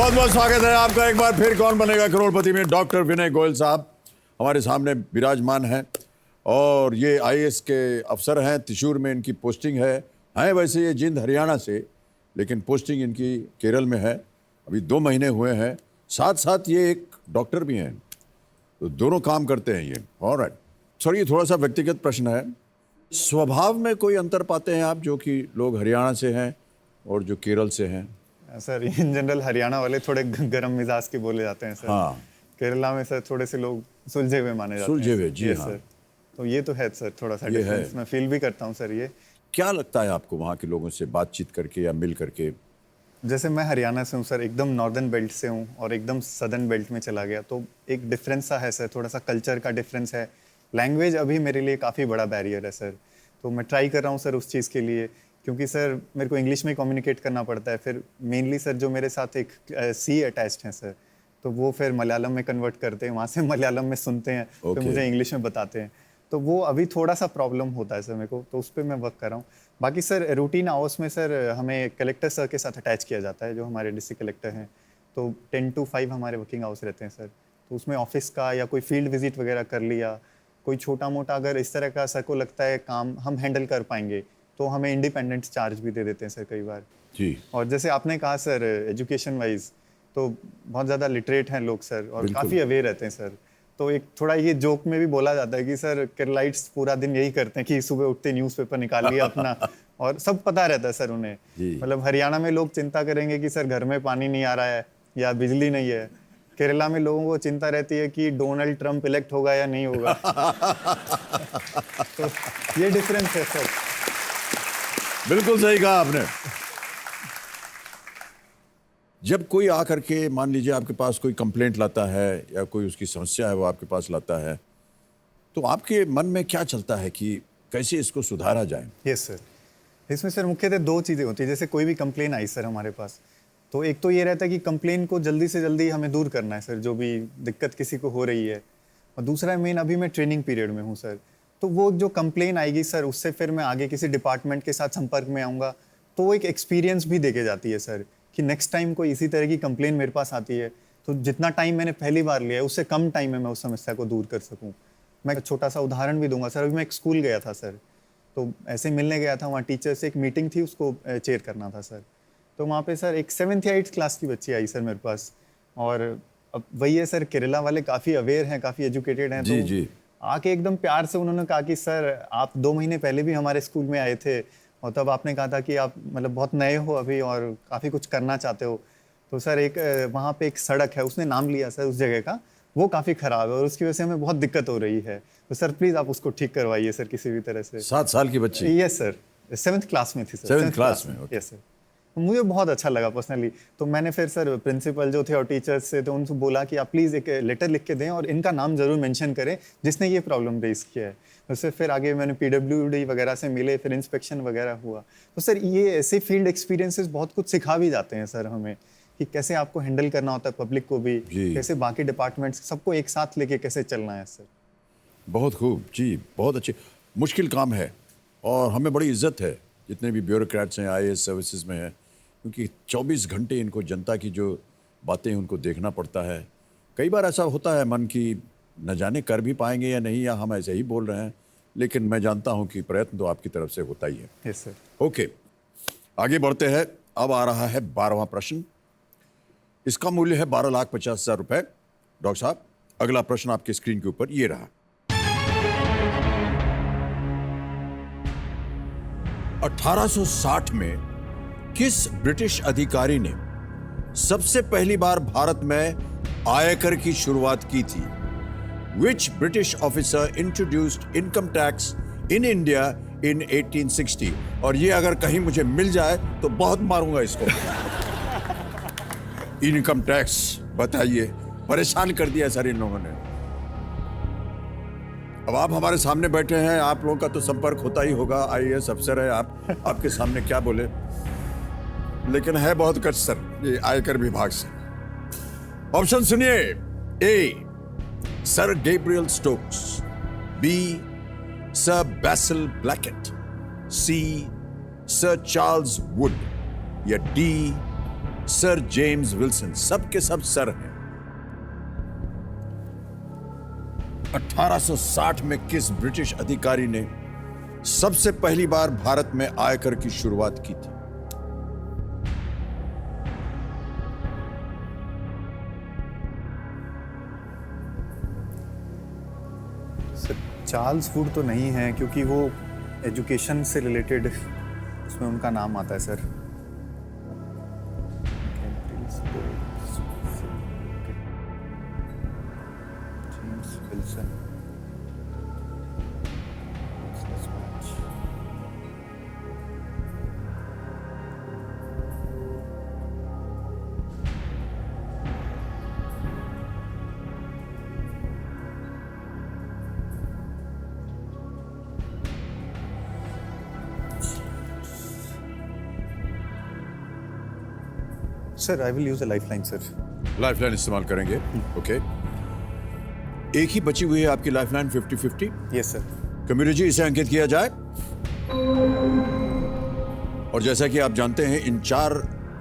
बहुत बहुत स्वागत है आपका एक बार फिर कौन बनेगा करोड़पति में। डॉक्टर विनय गोयल साहब हमारे सामने विराजमान हैं और ये आईएएस के अफसर हैं। त्रिशूर में इनकी पोस्टिंग है वैसे ये जिंद हरियाणा से, लेकिन पोस्टिंग इनकी केरल में है। अभी 2 महीने हुए हैं। साथ साथ ये एक डॉक्टर भी हैं, तो दोनों काम करते हैं ये। ऑलराइट सर, ये थोड़ा सा व्यक्तिगत प्रश्न है। स्वभाव में कोई अंतर पाते हैं आप, जो कि लोग हरियाणा से हैं और जो केरल से हैं? सर इन जनरल हरियाणा वाले थोड़े गरम मिजाज के बोले जाते हैं सर। हाँ। केरला में सर थोड़े से लोग सुलझे हुए माने जाते हैं। सुलझे हुए, जी हाँ। सर तो ये तो है सर, थोड़ा सा ये डिफरेंस है। मैं फील भी करता हूँ सर। ये क्या लगता है आपको वहाँ के लोगों से बातचीत करके या मिल करके? जैसे मैं हरियाणा से हूँ सर, एकदम नॉर्दर्न बेल्ट से हूँ और एकदम सदर्न बेल्ट में चला गया, तो एक डिफरेंस सा है सर। थोड़ा सा कल्चर का डिफरेंस है। लैंग्वेज अभी मेरे लिए काफ़ी बड़ा बैरियर है सर, तो मैं ट्राई कर रहा हूँ सर उस चीज़ के लिए, क्योंकि सर मेरे को इंग्लिश में कम्युनिकेट करना पड़ता है। फिर मेनली सर जो मेरे साथ एक सी अटैच्ड हैं सर, तो वो फिर मलयालम में कन्वर्ट करते हैं, वहाँ से मलयालम में सुनते हैं, फिर मुझे इंग्लिश में बताते हैं। तो वो अभी थोड़ा सा प्रॉब्लम होता है सर मेरे को, तो उस पर मैं वर्क कर रहा हूँ। बाकी सर रूटीन आवर्स में सर हमें कलेक्टर सर के साथ अटैच किया जाता है, जो हमारे डिस्ट्रिक्ट कलेक्टर हैं। तो 10 to 5 हमारे वर्किंग आवर्स रहते हैं सर। तो उसमें ऑफिस का या कोई फील्ड विजिट वगैरह कर लिया, कोई छोटा मोटा अगर इस तरह का सर को लगता है काम हम हैंडल कर पाएंगे, तो हमें इंडिपेंडेंट चार्ज भी दे देते हैं सर कई बार। जी। और जैसे आपने कहा सर एजुकेशन वाइज, तो बहुत ज़्यादा लिटरेट हैं लोग सर, और काफ़ी अवेयर रहते हैं सर। तो एक थोड़ा ये जोक में भी बोला जाता है कि सर केरलाइट्स पूरा दिन यही करते हैं कि सुबह उठते न्यूज़पेपर निकाल लिया अपना, और सब पता रहता है सर उन्हें। मतलब हरियाणा में लोग चिंता करेंगे कि सर घर में पानी नहीं आ रहा है या बिजली नहीं है, केरला में लोगों को चिंता रहती है कि डोनाल्ड ट्रंप इलेक्ट होगा या नहीं होगा। तो ये डिफरेंस है सर। बिल्कुल सही कहा आपने। जब कोई आकर के मान लीजिए आपके पास कोई कंप्लेंट लाता है या कोई उसकी समस्या है वो आपके पास लाता है, तो आपके मन में क्या चलता है कि कैसे इसको सुधारा जाए? यस सर, इसमें सर मुख्यतः 2 चीज़ें होती है। जैसे कोई भी कंप्लेन आई सर हमारे पास, तो एक तो ये रहता है कि कंप्लेन को जल्दी से जल्दी हमें दूर करना है सर, जो भी दिक्कत किसी को हो रही है। और दूसरा मेन, अभी मैं ट्रेनिंग पीरियड में हूँ सर, तो वो जो कंप्लेन आएगी सर, उससे फिर मैं आगे किसी डिपार्टमेंट के साथ संपर्क में आऊँगा, तो वो एक एक्सपीरियंस भी देके जाती है सर, कि नेक्स्ट टाइम कोई इसी तरह की कंप्लेन मेरे पास आती है, तो जितना टाइम मैंने पहली बार लिया है उससे कम टाइम में मैं उस समस्या को दूर कर सकूँ। मैं एक छोटा सा उदाहरण भी दूंगा सर। अभी मैं एक स्कूल गया था सर, तो ऐसे मिलने गया था, वहाँ टीचर से एक मीटिंग थी, उसको चेयर करना था सर। तो वहाँ पे सर एक 7th या 8th क्लास की बच्ची आई सर मेरे पास, और अब वही है सर, केरला वाले काफ़ी अवेयर हैं, काफ़ी एजुकेटेड हैं। जी, तो जी। आके एकदम प्यार से उन्होंने कहा कि सर आप 2 महीने पहले भी हमारे स्कूल में आए थे, और तब आपने कहा था कि आप मतलब बहुत नए हो अभी और काफ़ी कुछ करना चाहते हो। तो सर एक वहाँ पे एक सड़क है, उसने नाम लिया सर उस जगह का, वो काफ़ी ख़राब है और उसकी वजह से हमें बहुत दिक्कत हो रही है, तो सर प्लीज़ आप उसको ठीक करवाइए सर किसी भी तरह से। 7 साल की बच्ची? यस सर, 7th क्लास में थी सर। 7th क्लास में? Yes sir. मुझे बहुत अच्छा लगा पर्सनली। तो मैंने फिर सर प्रिंसिपल जो थे और टीचर्स से, तो उनसे बोला कि आप प्लीज़ एक लेटर लिख के दें और इनका नाम ज़रूर मेंशन करें जिसने ये प्रॉब्लम रेज किया है। उससे फिर आगे मैंने पीडब्ल्यूडी वगैरह से मिले, फिर इंस्पेक्शन वगैरह हुआ। तो सर ये ऐसे फील्ड एक्सपीरियंसेस बहुत कुछ सिखा भी जाते हैं सर हमें, कि कैसे आपको हैंडल करना होता है पब्लिक को भी, कैसे बाकी डिपार्टमेंट्स सबको एक साथ लेके कैसे चलना है सर। बहुत खूब जी, बहुत अच्छे। मुश्किल काम है और हमें बड़ी इज्जत है जितने भी ब्यूरोक्रेट्स हैं आईएएस सर्विसेज में हैं, क्योंकि 24 घंटे इनको जनता की जो बातें हैं उनको देखना पड़ता है। कई बार ऐसा होता है मन की न जाने कर भी पाएंगे या नहीं, या हम ऐसे ही बोल रहे हैं, लेकिन मैं जानता हूं कि प्रयत्न तो आपकी तरफ से होता ही है। Yes sir. ओके, आगे बढ़ते हैं। अब आ रहा है 12वां प्रश्न। इसका मूल्य है 12,50,000 रुपए। डॉक्टर साहब, अगला प्रश्न आपकी स्क्रीन के ऊपर ये रहा। 1860 में किस ब्रिटिश अधिकारी ने सबसे पहली बार भारत में आयकर की शुरुआत की थी? Which British officer introduced income tax in India in 1860? और ये अगर कहीं मुझे मिल जाए तो बहुत मारूंगा इसको। इनकम टैक्स बताइए, परेशान कर दिया सर इन लोगों ने। अब आप हमारे सामने बैठे हैं, आप लोगों का तो संपर्क होता ही होगा, आईएएस अफसर है आप, आपके सामने क्या बोले, लेकिन है बहुत कष्ट सर ये आयकर विभाग से। ऑप्शन सुनिए। A, sir Gabriel Stokes, B, sir Basil Blackett, C, sir Charles Wood, या डी, सर जेम्स विल्सन, सब के सब सर हैं। 1860 में किस ब्रिटिश अधिकारी ने सबसे पहली बार भारत में आयकर की शुरुआत की थी? सर चार्ल्स वुड तो नहीं है क्योंकि वो एजुकेशन से रिलेटेड उसमें उनका नाम आता है sir. James Wilson. Sir I will use a lifeline sir. Lifeline इस्तेमाल करेंगे, ओके। एक ही बची हुई है आपकी लाइफलाइन 50-50। Yes sir. कंप्यूटर जी, इसे अंकित किया जाए। और जैसा कि आप जानते हैं, इन 4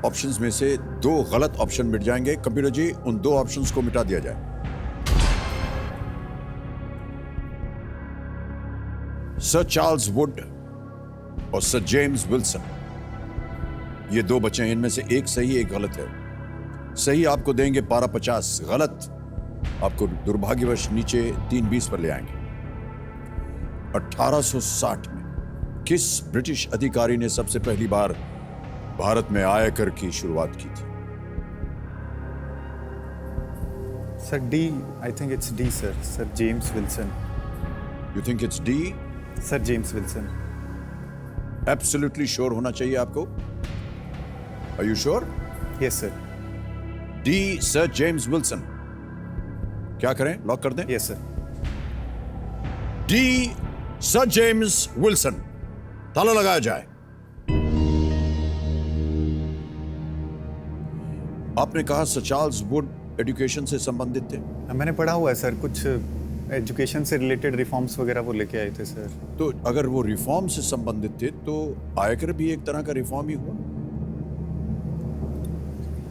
ऑप्शंस में से 2 गलत ऑप्शन मिट जाएंगे। कंप्यूटर जी, उन 2 ऑप्शंस को मिटा दिया जाए। सर चार्ल्स वुड और सर जेम्स विल्सन, ये 2 बचे हैं। इनमें से एक सही, एक गलत है। सही आपको देंगे 1250, गलत आपको दुर्भाग्यवश नीचे 320 पर ले आएंगे। 1860 में किस ब्रिटिश अधिकारी ने सबसे पहली बार भारत में आयकर की शुरुआत की थी? Sir D, I think it's D sir. Sir James Wilson. You think it's D? Sir James Wilson. Absolutely sure होना चाहिए आपको। Are you sure? Yes sir. D, sir James Wilson. क्या करें, लॉक कर दें? Yes sir. D, sir James Wilson. ताला लगाया जाए। आपने कहा सर चार्ल्स वुड एजुकेशन से संबंधित थे। मैंने पढ़ा हुआ है सर, कुछ एजुकेशन से रिलेटेड रिफॉर्म्स वगैरह वो लेके आए थे सर। तो अगर वो रिफॉर्म से संबंधित थे तो आयकर भी एक तरह का रिफॉर्म ही हुआ।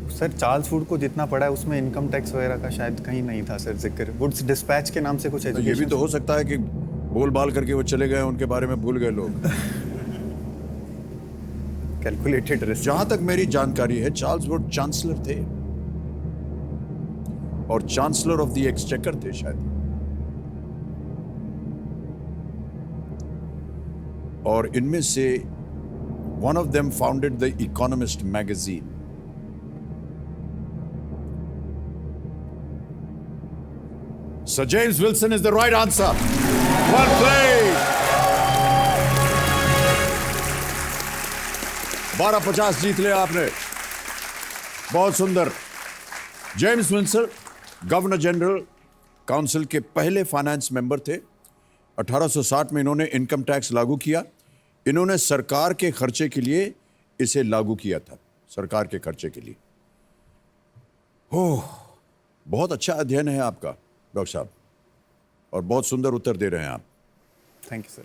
सर चार्ल्स वुड को जितना पढ़ा है उसमें इनकम टैक्स वगैरह का शायद कहीं नहीं था सर जिक्र। वुड्स डिस्पैच के नाम से कुछ तो ये एजुकेशन। भी तो हो सकता है कि बोल बाल करके वो चले गए, उनके बारे में भूल गए लोग। Calculated risk. जहां तक मेरी जानकारी है, चार्ल्स वुड चांसलर थे और चांसलर ऑफ द एक्सचेकर थे शायद। और इनमें से one of them founded the economist magazine. Sir James Wilson is the right answer. Well played. 1250 जीत लिया आपने, बहुत सुंदर। James Wilson governor general council के पहले फाइनेंस मेंबर थे। 1860 में इन्होंने इनकम टैक्स लागू किया। इन्होंने सरकार के खर्चे के लिए इसे लागू किया था, सरकार के खर्चे के लिए। ओह, बहुत अच्छा अध्ययन है आपका डॉक्टर साहब, और बहुत सुंदर उत्तर दे रहे हैं आप। Thank you sir.